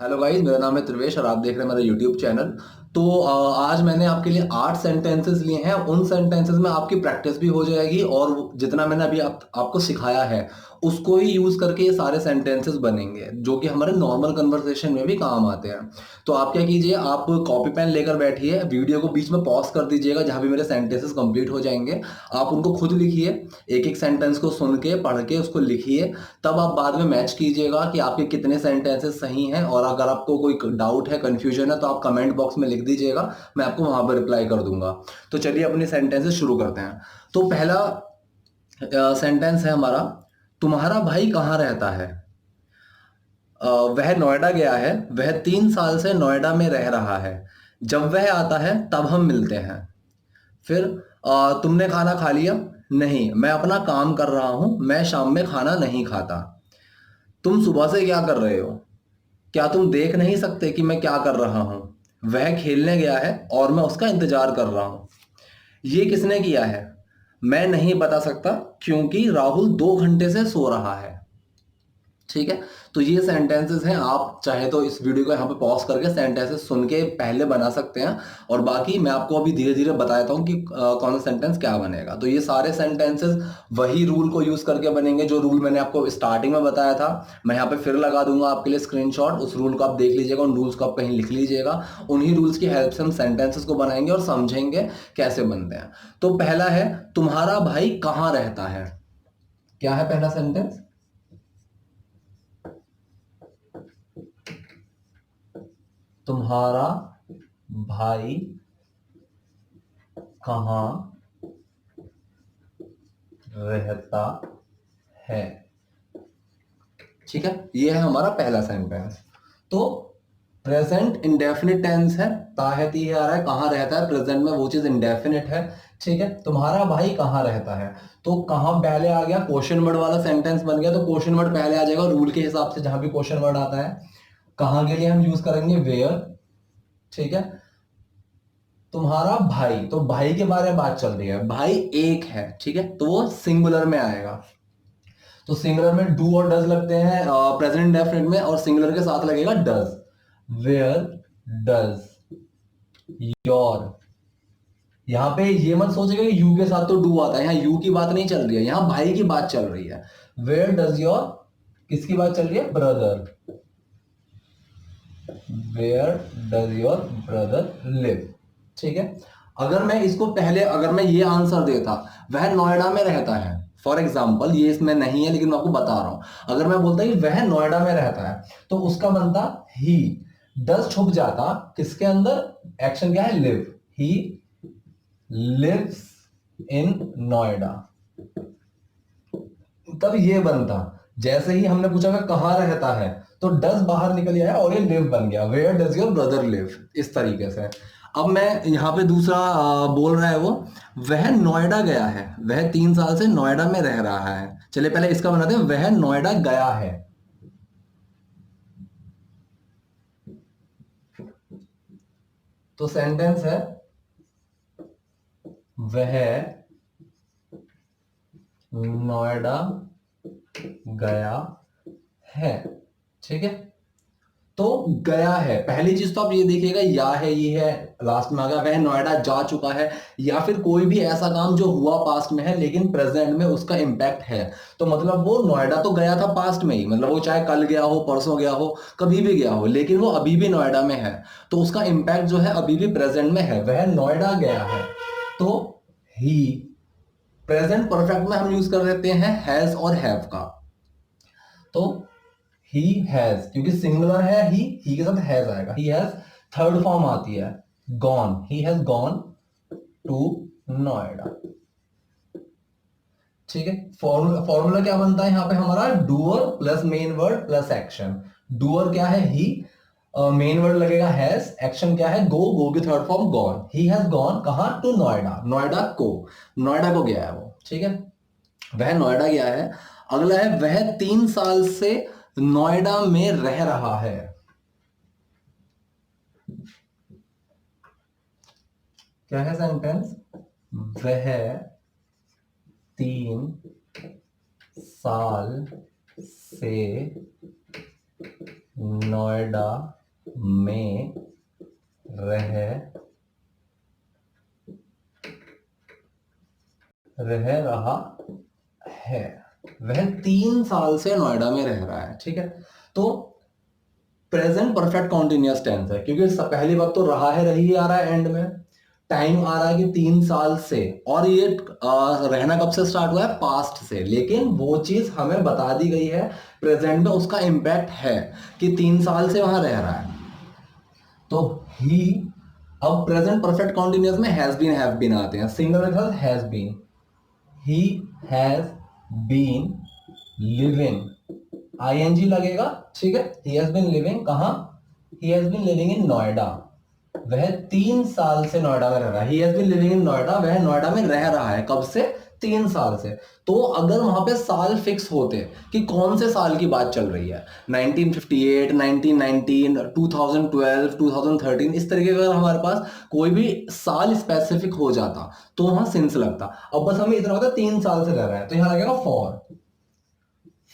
Hello guys, मेरा नाम है त्रिवेश और आप देख रहे हैं मेरा यूट्यूब चैनल। तो आज मैंने आपके लिए 8 सेंटेंसेस लिए हैं। उन सेंटेंसेस में आपकी प्रैक्टिस भी हो जाएगी और जितना मैंने अभी आपको सिखाया है उसको ही यूज करके ये सारे सेंटेंसेस बनेंगे जो कि हमारे नॉर्मल कन्वर्सेशन में भी काम आते हैं। तो आप क्या कीजिए, आप कॉपी पेन लेकर बैठिए, वीडियो को बीच में पॉज कर दीजिएगा जहां भी मेरे सेंटेंसेस कंप्लीट हो जाएंगे। आप उनको खुद लिखिए, एक एक सेंटेंस को सुन के पढ़ के उसको लिखिए। तब आप बाद में मैच कीजिएगा कि आपके कितने सेंटेंसेस सही हैं, और अगर आपको कोई डाउट है, कंफ्यूजन है, तो आप कमेंट बॉक्स में लिख दीजिएगा, मैं आपको वहां पर रिप्लाई कर दूंगा। तो चलिए अपने सेंटेंसेस शुरू करते हैं। तो पहला सेंटेंस है हमारा, तुम्हारा भाई कहाँ रहता है? वह नोएडा गया है, वह 3 साल से नोएडा में रह रहा है। जब वह आता है तब हम मिलते हैं। फिर तुमने खाना खा लिया? नहीं, मैं अपना काम कर रहा हूं, मैं शाम में खाना नहीं खाता। तुम सुबह से क्या कर रहे हो? क्या तुम देख नहीं सकते कि मैं क्या कर रहा हूं? वह खेलने गया है और मैं उसका इंतजार कर रहा हूं। ये किसने किया है? मैं नहीं बता सकता क्योंकि राहुल 2 घंटे से सो रहा है। ठीक है। तो ये सेंटेंसेस हैं, आप चाहे तो इस वीडियो को यहाँ पे पॉज करके सेंटेंसेस सुन के पहले बना सकते हैं, और बाकी मैं आपको अभी धीरे धीरे बताता हूँ कि कौन सा सेंटेंस क्या बनेगा। तो ये सारे सेंटेंसेस वही रूल को यूज करके बनेंगे जो रूल मैंने आपको स्टार्टिंग में बताया था। मैं यहाँ पे फिर लगा दूंगा आपके लिए स्क्रीनशॉट, उस रूल को आप देख लीजिएगा, उन रूल्स को आप कहीं लिख लीजिएगा। उन्हीं रूल्स की हेल्प से हम सेंटेंसेस को बनाएंगे और समझेंगे कैसे बनते हैं। तो पहला है, तुम्हारा भाई कहाँ रहता है? क्या है पहला सेंटेंस? तुम्हारा भाई कहाँ रहता है? ठीक है, ये है हमारा पहला सेंटेंस। तो प्रेजेंट इंडेफिनिट टेंस है, ताहती ही आ रहा है, कहाँ रहता है, प्रेजेंट में वो चीज इंडेफिनिट है। ठीक है, तुम्हारा भाई कहाँ रहता है, तो कहाँ पहले आ गया, क्वेश्चन वर्ड वाला सेंटेंस बन गया, तो क्वेश्चन वर्ड पहले आ जाएगा रूल के हिसाब से। जहां भी क्वेश्चन वर्ड आता है, कहाँ के लिए हम यूज करेंगे वेयर। ठीक है, तुम्हारा भाई, तो भाई के बारे में बात चल रही है, भाई एक है, ठीक है, तो वो सिंगुलर में आएगा। तो सिंगुलर में डू और डज लगते हैं प्रेजेंट इंडेफिनिट में, और सिंगुलर के साथ लगेगा डज। वेयर डज योर, यहां पे ये मत सोचेगा कि यू के साथ तो डू आता है, यहाँ यू की बात नहीं चल रही है, यहाँ भाई की बात चल रही है। वेयर डज योर, किसकी बात चल रही है, brother. Where does your brother live. ठीक है, अगर मैं इसको पहले, अगर मैं ये आंसर देता वह नोएडा में रहता है, फॉर एग्जाम्पल, ये इसमें नहीं है लेकिन मैं आपको बता रहा हूं, अगर मैं बोलता कि वह नोएडा में रहता है, तो उसका बनता ही। डस छुप जाता किसके अंदर, एक्शन क्या है, live. He lives in Noida, तब ये बनता। जैसे ही हमने पूछा कि कहाँ रहता है, तो डज बाहर निकल गया और ये लिव बन गया, where does your brother live, इस तरीके से। अब मैं यहाँ पे दूसरा बोल रहा है वो, वह नोएडा गया है, वह 3 साल से नोएडा में रह रहा है। चलिए पहले इसका बनाते हैं, वह नोएडा गया है। तो सेंटेंस है, वह नोएडा गया है। ठीक है, तो गया है, पहली चीज तो आप ये देखिएगा, या है, ये है, लास्ट में आ गया, वह नोएडा जा चुका है, या फिर कोई भी ऐसा काम जो हुआ पास्ट में है लेकिन प्रेजेंट में उसका इंपैक्ट है। तो मतलब वो नोएडा तो गया था पास्ट में ही, मतलब वो चाहे कल गया हो, परसों गया हो, कभी भी गया हो, लेकिन वो अभी भी नोएडा में है, तो उसका इंपैक्ट जो है अभी भी प्रेजेंट में है, वह नोएडा गया है। तो ही, प्रेजेंट परफेक्ट में हम यूज कर देते हैं हैज और हैव का। तो ही हैज, क्योंकि सिंगुलर है, ही के साथ हैज आएगा, ही हैज थर्ड फॉर्म आती है, gone, he has gone to Noida. ठीक है, फॉर्मूला क्या बनता है यहां पे हमारा, doer plus main word plus action. Doer क्या है, ही, मेन वर्ड लगेगा हैज, एक्शन क्या है, गो, गो की third form gone. He has gone कहां, टू नोएडा, नोएडा को, नोएडा को गया है वो। ठीक है, वह नोएडा गया है। अगला है, वह 3 साल से नोएडा में रह रहा है। क्या है सेंटेंस, वह 3 साल से नोएडा में रह रहा है। वह 3 साल से नोएडा में रह रहा है। ठीक है, तो प्रेजेंट परफेक्ट कॉन्टिन्यूअस टेंस है, क्योंकि पहली बात तो रहा है, रही आ रहा है, एंड में टाइम आ रहा है कि 3 साल से, और ये रहना कब से स्टार्ट हुआ है, पास्ट से, लेकिन वो चीज हमें बता दी गई है प्रेजेंट में, उसका इंपैक्ट है कि 3 साल से वहां रह रहा है। तो ही, अब प्रेजेंट परफेक्ट कॉन्टिन्यूअस में हैज बीन हैव बीन आते हैं, सिंगल में has been, he has been living, ING लगेगा। ठीक है, ही हैज बीन लिविंग कहां, he has been living in Noida, वह 3 साल से नोएडा में रह रहा है। He has been living in Noida, वह नोएडा में रह रहा है, कब से, 3 साल से। तो अगर वहां पे साल फिक्स होते कि कौन से साल की बात चल रही है, 1958, 1919, 2012, 2013, इस तरीके का अगर हमारे पास कोई भी साल स्पेसिफिक हो जाता तो वहां सिंस लगता। अब बस हमें इतना होता है 3 साल से रह रहा है, तो यहां लगेगा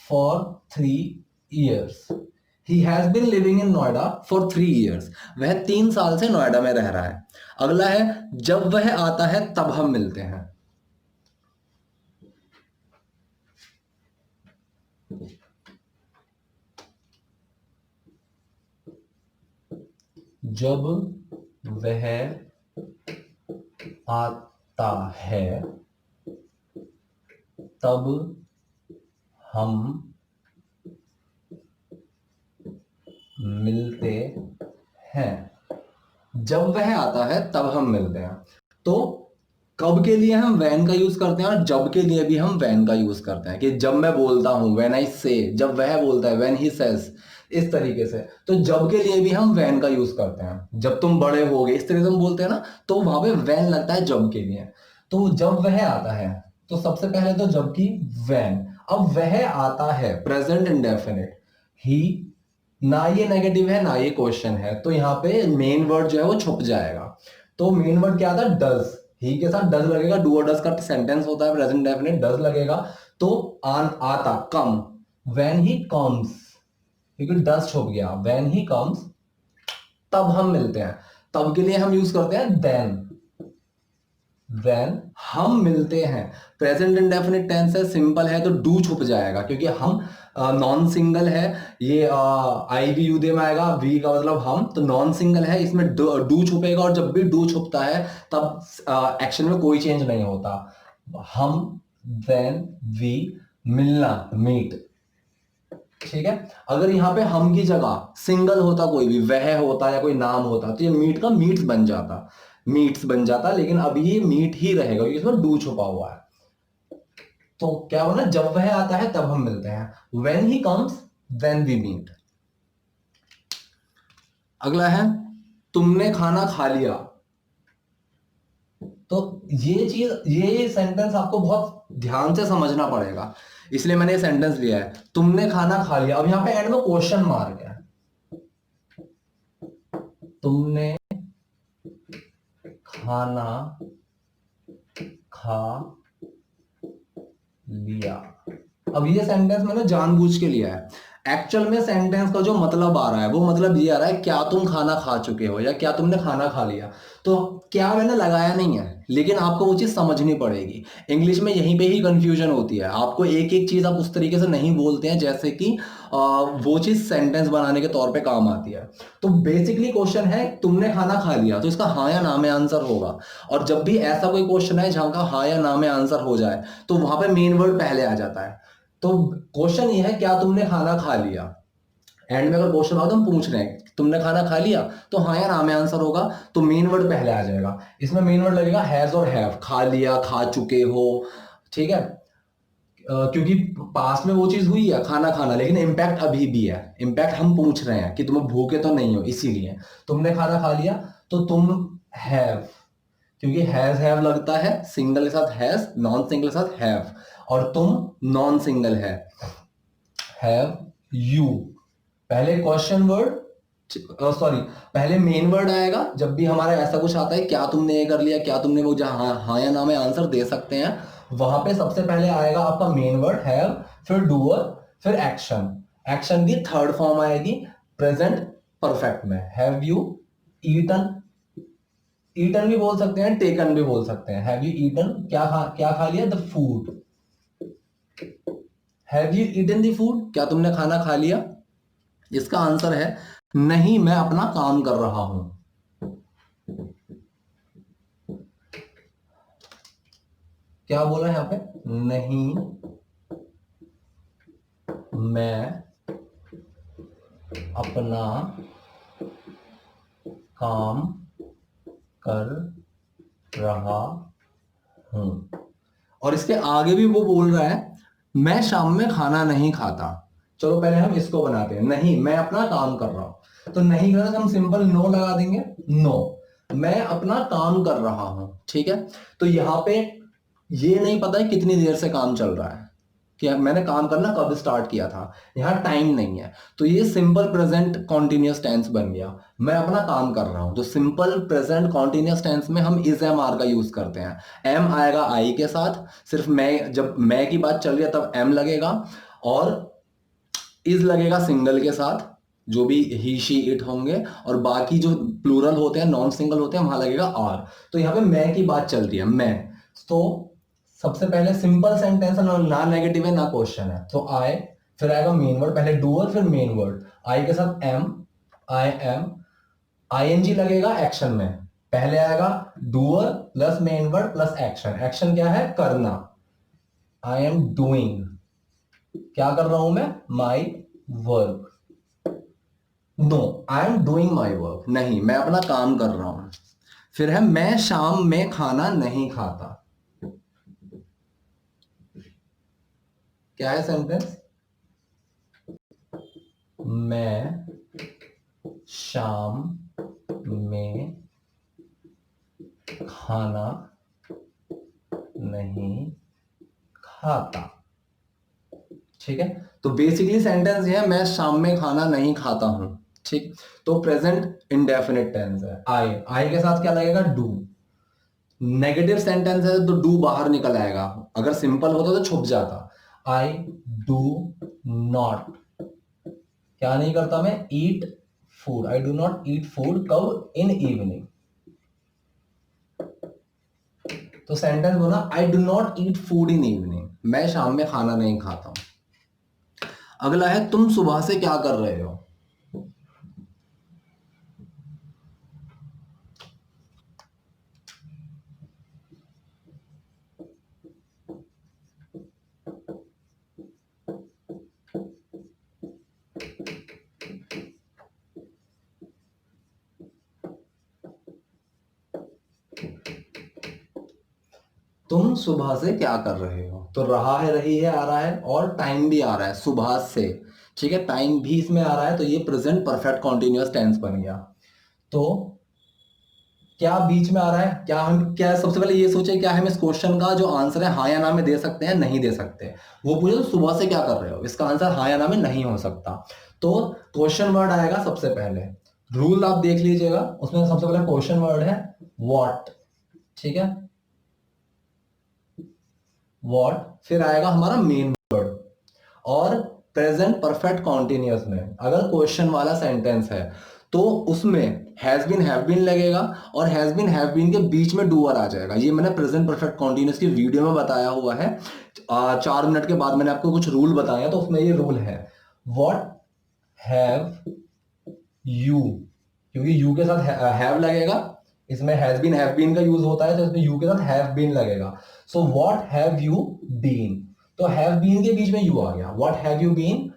for 3 years। He has been living in Noida for 3 years। वह 3 साल से नोएडा में रह रहा है। अगला है, जब वह आता है तब हम मिलते हैं। जब वह आता है तब हम मिलते हैं। जब वह आता है तब हम मिलते हैं, तो कब के लिए हम वैन का यूज करते हैं, और जब के लिए भी हम वैन का यूज करते हैं, कि जब मैं बोलता हूं, व्हेन आई से, जब वह बोलता है, व्हेन ही सेज, इस तरीके से। तो जब के लिए भी हम वैन का यूज करते हैं, जब तुम बड़े होगे, इस तरीके से हम बोलते हैं ना, तो वहां पे वैन लगता है जब के लिए। तो जब वह आता है, तो सबसे पहले तो जब की वैन। अब वह आता है प्रेजेंट इंडेफिनिट, ही, ना ये नेगेटिव है ना ये क्वेश्चन है, तो यहाँ पे मेन वर्ड जो है वो छुप जाएगा। तो मेन वर्ड क्या था, डज, ही के साथ डज लगेगा, डू और डज का सेंटेंस होता है प्रेजेंट डेफिनेट, डज लगेगा। तो आता, कम, व्हेन ही कम्स, क्योंकि डज छुप गया, व्हेन ही कम्स तब हम मिलते हैं। तब के लिए हम यूज करते हैं देन हम मिलते हैं। प्रेजेंट इंडेफिनिट टेंस है, सिंपल है, तो डू छुप जाएगा, क्योंकि हम नॉन सिंगल है, ये आई वी यू दे में आएगा, वी का मतलब हम, तो नॉन सिंगल है, इसमें डू छुपेगा, और जब भी डू छुपता है तब एक्शन में कोई चेंज नहीं होता। हम, देन, वी, मिलना, मीट। ठीक है, अगर यहाँ पे हम की जगह सिंगल होता, कोई भी वह होता या कोई नाम होता, तो ये मीट का मीट्स बन जाता, मीट्स बन जाता, लेकिन अभी ये मीट ही रहेगा क्योंकि इसमें डू छुपा हुआ है। तो क्या होना, जब वह आता है तब हम मिलते हैं, when he comes then we meet. अगला है, तुमने खाना खा लिया। तो ये चीज, ये सेंटेंस आपको बहुत ध्यान से समझना पड़ेगा, इसलिए मैंने ये सेंटेंस लिया है, तुमने खाना खा लिया। अब यहां पे एंड में क्वेश्चन मार्क है, तुमने खाना खा लिया। अब ये सेंटेंस मैंने जानबूझ के लिया है, एक्चुअल में सेंटेंस का जो मतलब आ रहा है वो मतलब ये आ रहा है, क्या तुम खाना खा चुके हो, या क्या तुमने खाना खा लिया। तो क्या मैंने लगाया नहीं है, लेकिन आपको वो चीज समझनी पड़ेगी। इंग्लिश में यहीं पे ही कंफ्यूजन होती है, आपको एक एक चीज आप उस तरीके से नहीं बोलते हैं जैसे कि वो चीज सेंटेंस बनाने के तौर पे काम आती है। तो बेसिकली क्वेश्चन है, तुमने खाना खा लिया, तो इसका हाँ या ना में आंसर होगा। और जब भी ऐसा कोई क्वेश्चन है जहां का हाँ या ना में आंसर हो जाए, तो वहां पे मेन वर्ड पहले आ जाता है। तो क्वेश्चन ये है, क्या तुमने खाना खा लिया। एंड में अगर क्वेश्चन हो तो हम पूछ रहे हैं तुमने खाना खा लिया, तो हाँ या ना में आंसर होगा, तो मेन वर्ड पहले आ जाएगा। इसमें मेन वर्ड लगेगा हैज और हैव, खा लिया, खा चुके हो। ठीक है, क्योंकि पास्ट में वो चीज हुई है खाना खाना, लेकिन इम्पैक्ट अभी भी है, इम्पैक्ट हम पूछ रहे हैं कि तुम भूखे तो नहीं हो, इसीलिए तुमने खाना खा लिया। तो तुम हैव, क्योंकि हैज हैव लगता है, सिंगल के साथ हैज, नॉन सिंगल के साथ हैव, और तुम नॉन सिंगल है, हैव यू। पहले क्वेश्चन वर्ड, सॉरी, पहले मेन वर्ड आएगा जब भी हमारा ऐसा कुछ आता है, क्या तुमने ये कर लिया, क्या तुमने वो, जहां हाँ या ना में आंसर दे सकते हैं, वहां पे सबसे पहले आएगा आपका मेन वर्ड हैव, फिर डूअर, फिर एक्शन। एक्शन की थर्ड फॉर्म आएगी प्रेजेंट परफेक्ट में। हैव यू ईटन, ईटन भी बोल सकते हैं, टेकन भी बोल सकते हैं। हैव यू ईटन, क्या खा लिया? The food. Have you eaten the food, क्या तुमने खाना खा लिया? इसका आंसर है नहीं, मैं अपना काम कर रहा हूं। क्या बोला यहां पे? नहीं, मैं अपना काम कर रहा हूं। और इसके आगे भी वो बोल रहा है मैं शाम में खाना नहीं खाता। चलो पहले हम इसको बनाते हैं। नहीं, मैं अपना काम कर रहा हूं, तो नहीं करना हम सिंपल नो लगा देंगे। नो, मैं अपना काम कर रहा हूं। ठीक है, तो यहां पे ये नहीं पता है कितनी देर से काम चल रहा है, कि मैंने काम करना कब स्टार्ट किया था। यहाँ टाइम नहीं है, तो ये सिंपल प्रेजेंट कॉन्टिन्यूअस टेंस बन गया। मैं अपना काम कर रहा हूं, तो सिंपल प्रेजेंट कॉन्टिन्यूअस टेंस में हम इज एम आर का यूज करते हैं। एम आएगा आई के साथ, सिर्फ मैं, जब मैं की बात चल रही है तब एम लगेगा, और इज लगेगा सिंगल के साथ, जो भी ही शी इट होंगे, और बाकी जो प्लूरल होते हैं, नॉन सिंगल होते हैं, वहां लगेगा आर। तो यहाँ पे मैं की बात चल रही है, मैं। तो सबसे पहले सिंपल सेंटेंस है, ना नेगेटिव है ना क्वेश्चन है, तो आई, फिर आएगा मेन वर्ड, पहले डूअर फिर मेन वर्ड, आई के साथ एम, आई एम, आईएनजी लगेगा एक्शन में। पहले आएगा doer plus main word plus action. Action क्या है? करना। आई एम डूइंग, क्या कर रहा हूं मैं? My work. No, I am doing my work, नहीं मैं अपना काम कर रहा हूं। फिर है मैं शाम में खाना नहीं खाता। क्या है सेंटेंस? मैं शाम में खाना नहीं खाता। ठीक है, तो बेसिकली सेंटेंस ये है मैं शाम में खाना नहीं खाता हूं। ठीक, तो प्रेजेंट इंडेफिनिट टेंस है। आई के साथ क्या लगेगा? डू। नेगेटिव सेंटेंस है तो डू बाहर निकल आएगा, अगर सिंपल होता तो छुप जाता। आई डू नॉट, क्या नहीं करता मैं? Eat food. I do not eat food, कब? In evening. तो सेंटेंस बोला I do not eat food in evening, मैं शाम में खाना नहीं खाता हूं। अगला है तुम सुबह से क्या कर रहे हो। तुम सुबह से क्या कर रहे हो, तो रहा है, रही है आ रहा है, और टाइम भी आ रहा है सुबह से। ठीक है, टाइम भी इसमें आ रहा है, तो ये प्रेजेंट परफेक्ट कॉन्टिन्यूअस टेंस बन गया। तो क्या बीच में आ रहा है? क्या हम, क्या सबसे पहले ये सोचे क्या हम इस क्वेश्चन का जो आंसर है हाँ या ना में दे सकते हैं? नहीं दे सकते। वो पूछे तो सुबह से क्या कर रहे हो, इसका आंसर हाँ या ना में नहीं हो सकता। तो क्वेश्चन वर्ड आएगा सबसे पहले। रूल आप देख लीजिएगा, उसमें सबसे पहले क्वेश्चन वर्ड है व्हाट। ठीक है, व्हाट, फिर आएगा हमारा मेन वर्ड। और प्रेजेंट परफेक्ट कॉन्टिन्यूअस में अगर क्वेश्चन वाला सेंटेंस है तो उसमें हैज बीन हैव बीन लगेगा, और हैज बीन हैव बीन के बीच में डूअर आ जाएगा। ये मैंने प्रेजेंट परफेक्ट कॉन्टिन्यूअस की वीडियो में बताया हुआ है। 4 मिनट के बाद मैंने आपको कुछ रूल बताया, तो उसमें ये रूल है व्हाट हैव यू, क्योंकि यू के साथ हैव लगेगा, इसमें हैज बीन हैव बीन का यूज होता है, तो इसमें यू के साथ हैव बीन लगेगा। So what have you been, तो हैव बीन के बीच में यू आ गया। What have you been,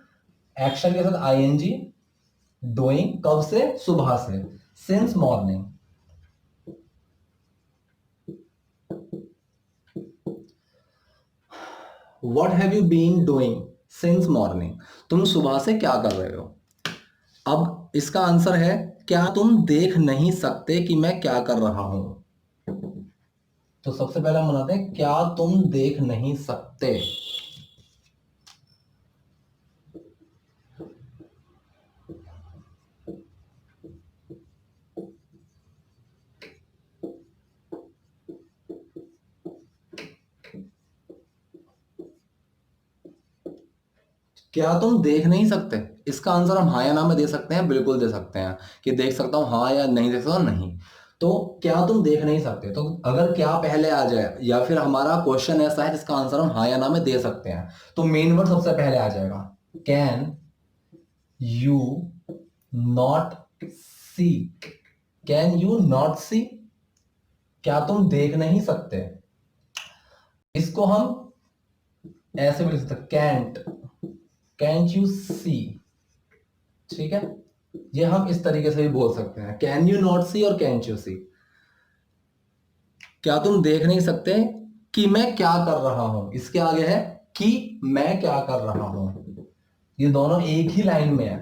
action के साथ आईएनजी, डूइंग, कब से? सुबह से, since morning. What have you been doing since morning, तुम सुबह से क्या कर रहे हो। अब इसका आंसर है क्या तुम देख नहीं सकते कि मैं क्या कर रहा हूं। तो सबसे पहले हम बनाते हैं क्या तुम देख नहीं सकते। क्या तुम देख नहीं सकते? इसका आंसर हम हाँ या ना में दे सकते हैं, बिल्कुल दे सकते हैं कि देख सकता हूँ हाँ, या नहीं देख सकता हूँ नहीं। तो क्या तुम देख नहीं सकते, तो अगर क्या पहले आ जाए या फिर हमारा क्वेश्चन ऐसा है जिसका आंसर हम हाँ या ना में दे सकते हैं, तो मेन वर्ड सबसे पहले आ जाएगा। Can you not see? Can you not see, क्या तुम देख नहीं सकते? इसको हम ऐसे भी लिख सकते, कैंट यू सी। ठीक है, ये हम इस तरीके से भी बोल सकते हैं, कैन यू नॉट सी और कैंट यू सी। क्या तुम देख नहीं सकते कि मैं क्या कर रहा हूं, इसके आगे है कि मैं क्या कर रहा हूं। ये दोनों एक ही लाइन में है।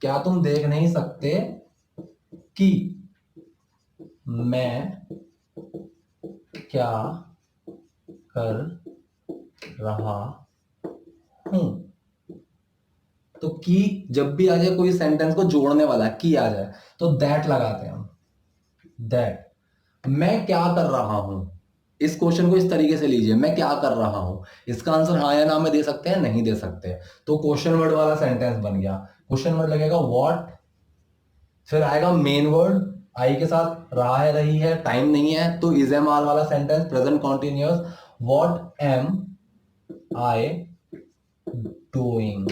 क्या तुम देख नहीं सकते कि मैं क्या कर रहा हूं। तो की जब भी आ जाए कोई सेंटेंस को जोड़ने वाला, की आ जाए तो दैट लगाते हैं हम। दैट, मैं क्या कर रहा हूं। इस क्वेश्चन को इस तरीके से लीजिए, मैं क्या कर रहा हूं, इसका आंसर हाँ या ना में दे सकते हैं, नहीं दे सकते। तो क्वेश्चन वर्ड वाला सेंटेंस बन गया। क्वेश्चन वर्ड लगेगा व्हाट, फिर आएगा मेन वर्ड आई के साथ, रहा है, रही है, टाइम नहीं है, तो इज एम आर वाला sentence present continuous, what am I doing.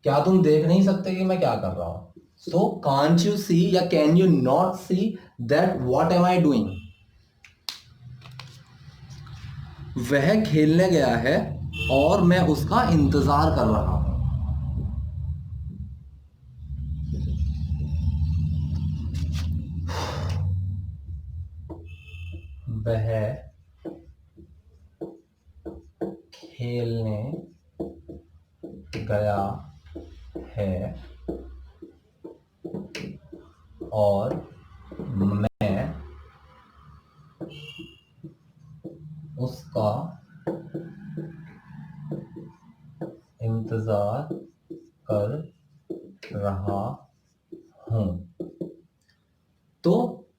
क्या तुम देख नहीं सकते कि मैं क्या कर रहा हूं। सो कांट यू सी या can you not see that what am I doing. वह खेलने गया है और मैं उसका इंतजार कर रहा हूं। वह खेलने गया है और मैं उसका इंतजार कर रहा हूं। तो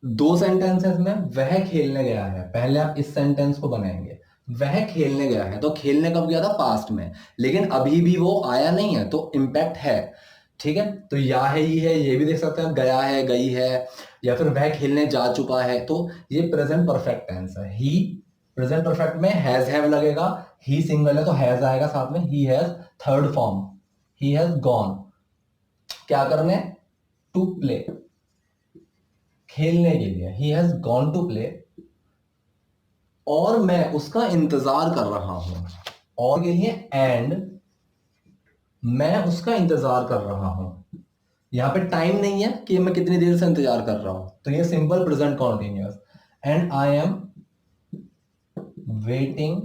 दो सेंटेंसेस में वह खेलने गया है, पहले आप इस सेंटेंस को बनाएंगे। वह खेलने गया है, तो खेलने कब गया था, पास्ट में, लेकिन अभी भी वो आया नहीं है, तो इम्पैक्ट है। ठीक है, तो या है, ही है, ये भी देख सकते हैं, गया है, गई है, या फिर वह खेलने जा चुका है, तो ये प्रेजेंट परफेक्ट टेंस है। ही प्रेजेंट परफेक्ट में हैज हैव लगेगा, ही सिंगल है तो हैज आएगा साथ में, he has third form, he has gone, क्या करने, टू प्ले, खेलने के लिए, he has gone to play, और मैं उसका इंतजार कर रहा हूं, और के लिए एंड मैं उसका इंतजार कर रहा हूं। यहां पे टाइम नहीं है कि मैं कितनी देर से इंतजार कर रहा हूं, तो ये simple present continuous, and I am waiting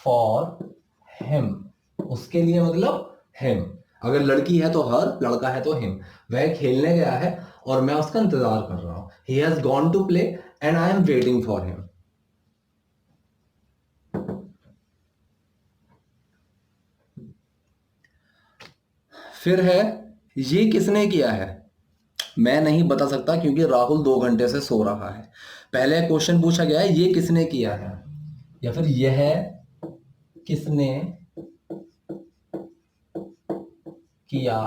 for him, उसके लिए मतलब हिम, अगर लड़की है तो हर, लड़का है तो हिम। वह खेलने गया है और मैं उसका इंतजार कर रहा हूं, he has gone to play and I am waiting for him. फिर है, ये किसने किया है? मैं नहीं बता सकता क्योंकि राहुल 2 घंटे से सो रहा है। पहले क्वेश्चन पूछा गया है ये किसने किया है, या फिर यह किसने किया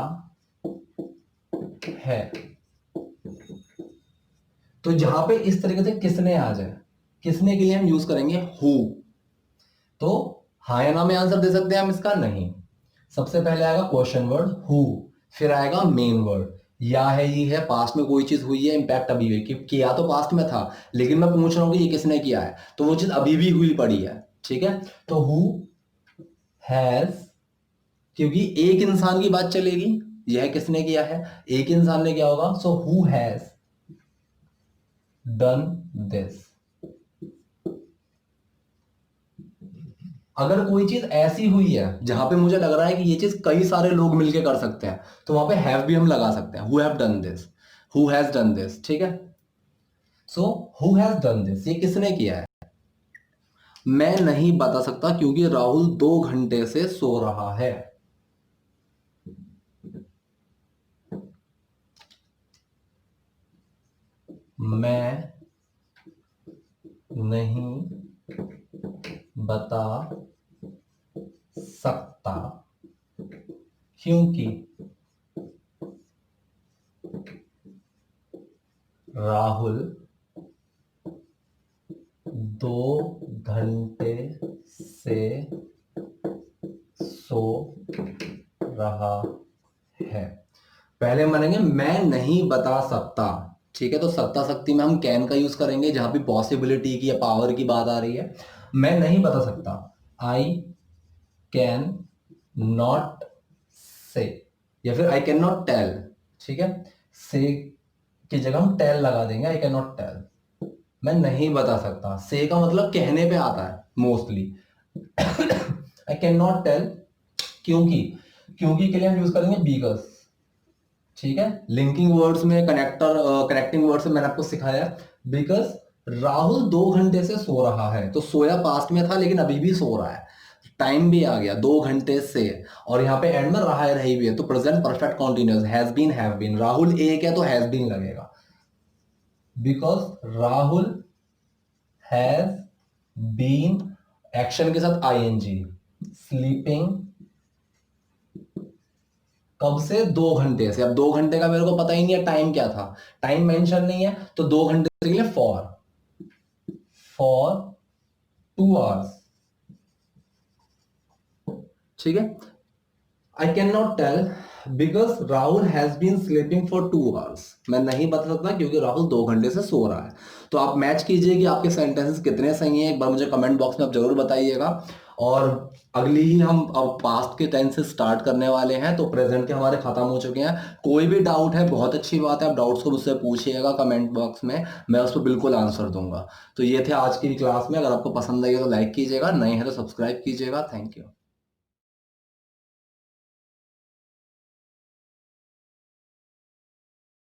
है। तो जहां पे इस तरीके से किसने आ जाए, किसने के लिए हम यूज करेंगे हु। तो हाँ या ना में आंसर दे सकते हैं हम इसका, नहीं। सबसे पहले आएगा क्वेश्चन वर्ड हु, फिर आएगा मेन वर्ड, या है, ये है, पास्ट में कोई चीज हुई है, इंपैक्ट अभी हुई, कि किया तो पास्ट में था, लेकिन मैं पूछ रहा हूं कि ये किसने किया है, तो वो चीज अभी भी हुई पड़ी है। ठीक है, तो हु हैज, क्योंकि एक इंसान की बात चलेगी, यह किसने किया है, एक इंसान ने किया होगा, so who has done this. अगर कोई चीज ऐसी हुई है जहां पे मुझे लग रहा है कि ये चीज कई सारे लोग मिलके कर सकते हैं, तो वहां पे हैव भी हम लगा सकते हैं, who have done this, who has done this. ठीक है, so who has done this, ये किसने किया है। मैं नहीं बता सकता क्योंकि राहुल 2 घंटे से सो रहा है। मैं नहीं बता क्योंकि राहुल 2 घंटे से सो रहा है। पहले मानेंगे मैं नहीं बता सकता, ठीक है। तो सत्ता शक्ति में हम कैन का यूज करेंगे जहां भी पॉसिबिलिटी की या पावर की बात आ रही है। मैं नहीं बता सकता, आई कैन नॉट से, या फिर आई कैन नॉट टेल, ठीक है। से की जगह हम टेल लगा देंगे, आई कैन नॉट टेल। मैं नहीं बता सकता, से का मतलब कहने पे आता है mostly. I can not tell क्योंकि, क्योंकि के लिए हम यूज करेंगे बिकॉज, ठीक है। लिंकिंग वर्ड्स में कनेक्टिंग वर्ड्स में मैंने आपको सिखाया बिकॉज राहुल 2 घंटे से सो रहा है। तो सोया पास्ट में था लेकिन अभी भी सो रहा है, टाइम भी आ गया 2 घंटे से, और यहाँ पे एंड में रहा है रही भी है, तो present perfect continuous, has been have been. Rahul एक है तो हैज बीन लगेगा, because Rahul has been action के साथ आईएनजी, स्लीपिंग कब से, 2 घंटे से। अब 2 घंटे का मेरे को पता ही नहीं है टाइम क्या था, टाइम मेंशन नहीं है, तो 2 घंटे के लिए फॉर 2 आवर्स, ठीक है। I can not tell because Rahul has been sleeping for 2 hours. मैं नहीं बता सकता क्योंकि राहुल 2 घंटे से सो रहा है। तो आप मैच कीजिए कि आपके सेंटेंसेस कितने सही हैं, एक बार मुझे कमेंट बॉक्स में आप जरूर बताइएगा। और अगली ही हम अब पास्ट के टेंस से स्टार्ट करने वाले हैं, तो प्रेजेंट के हमारे खत्म हो चुके हैं। कोई भी डाउट है, बहुत अच्छी बात है, आप डाउट्स को मुझसे पूछिएगा कमेंट बॉक्स में, मैं उस पर बिल्कुल आंसर दूंगा। तो ये थे आज की क्लास में। अगर आपको पसंद आई हो तो लाइक कीजिएगा, नए हैं तो सब्सक्राइब कीजिएगा। Thank you.